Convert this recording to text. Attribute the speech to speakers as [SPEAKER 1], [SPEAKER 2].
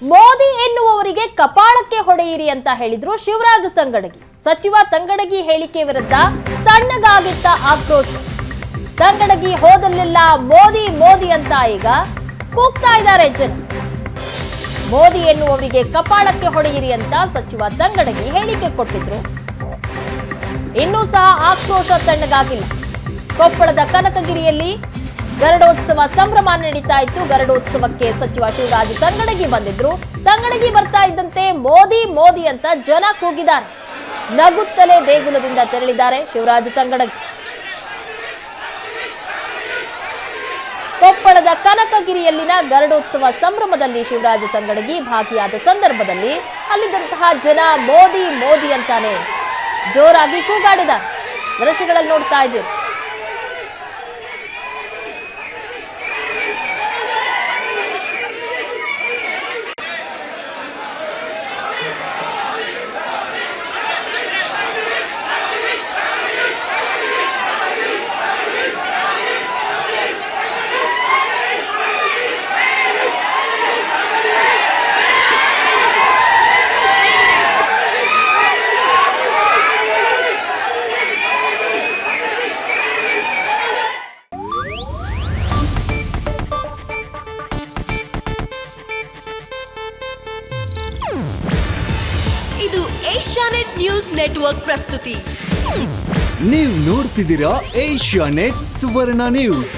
[SPEAKER 1] ಮೋದಿ ಎನ್ನುವವರಿಗೆ ಕಪಾಳಕ್ಕೆ ಹೊಡೆಯಿರಿ ಅಂತ ಹೇಳಿದ್ರು ಶಿವರಾಜ ತಂಗಡಗಿ. ಸಚಿವ ತಂಗಡಗಿ ಹೇಳಿಕೆ ವಿರುದ್ಧ ತಣ್ಣಗಾಗಿತ್ತ ಆಕ್ರೋಶ. ತಂಗಡಗಿ ಹೋದಲ್ಲೆಲ್ಲ ಮೋದಿ ಮೋದಿ ಅಂತ ಈಗ ಕೂಗ್ತಾ ಇದ್ದಾರೆ ಜನ. ಮೋದಿ ಎನ್ನುವವರಿಗೆ ಕಪಾಳಕ್ಕೆ ಹೊಡೆಯಿರಿ ಅಂತ ಸಚಿವ ತಂಗಡಗಿ ಹೇಳಿಕೆ ಕೊಟ್ಟಿದ್ರು. ಇನ್ನೂ ಸಹ ಆಕ್ರೋಶ ತಣ್ಣಗಾಗಿಲ್ಲ. ಕೊಪ್ಪಳದ ಕನಕಗಿರಿಯಲ್ಲಿ ಗರುಡೋತ್ಸವ ಸಂಭ್ರಮ ನಡೀತಾ ಇತ್ತು. ಗರುಡೋತ್ಸವಕ್ಕೆ ಸಚಿವ ಶಿವರಾಜ ತಂಗಡಗಿ ಬಂದಿದ್ರು. ತಂಗಡಗಿ ಬರ್ತಾ ಇದ್ದಂತೆ ಮೋದಿ ಮೋದಿ ಅಂತ ಜನ ಕೂಗಿದ್ದಾರೆ. ನಗುತ್ತಲೇ ದೇಗುಲದಿಂದ ತೆರಳಿದ್ದಾರೆ ಶಿವರಾಜ ತಂಗಡಗಿ. ಕೊಪ್ಪಳದ ಕನಕಗಿರಿಯಲ್ಲಿನ ಗರುಡೋತ್ಸವ ಸಂಭ್ರಮದಲ್ಲಿ ಶಿವರಾಜ ತಂಗಡಗಿ ಭಾಗಿಯಾದ ಸಂದರ್ಭದಲ್ಲಿ ಅಲ್ಲಿದ್ದಂತಹ ಜನ ಮೋದಿ ಮೋದಿ ಅಂತಾನೆ ಜೋರಾಗಿ ಕೂಗಾಡಿದ್ದಾರೆ. ದೃಶ್ಯಗಳಲ್ಲಿ ನೋಡ್ತಾ ಇದ್ದೀರಿ.
[SPEAKER 2] ಇದು ಏಷ್ಯಾನೆಟ್ ನ್ಯೂಸ್ ನೆಟ್ವರ್ಕ್ ಪ್ರಸ್ತುತಿ.
[SPEAKER 3] ನೀವು ನೋಡ್ತಿದ್ದೀರಾ ಏಷ್ಯಾನೆಟ್ ಸುವರ್ಣ ನ್ಯೂಸ್.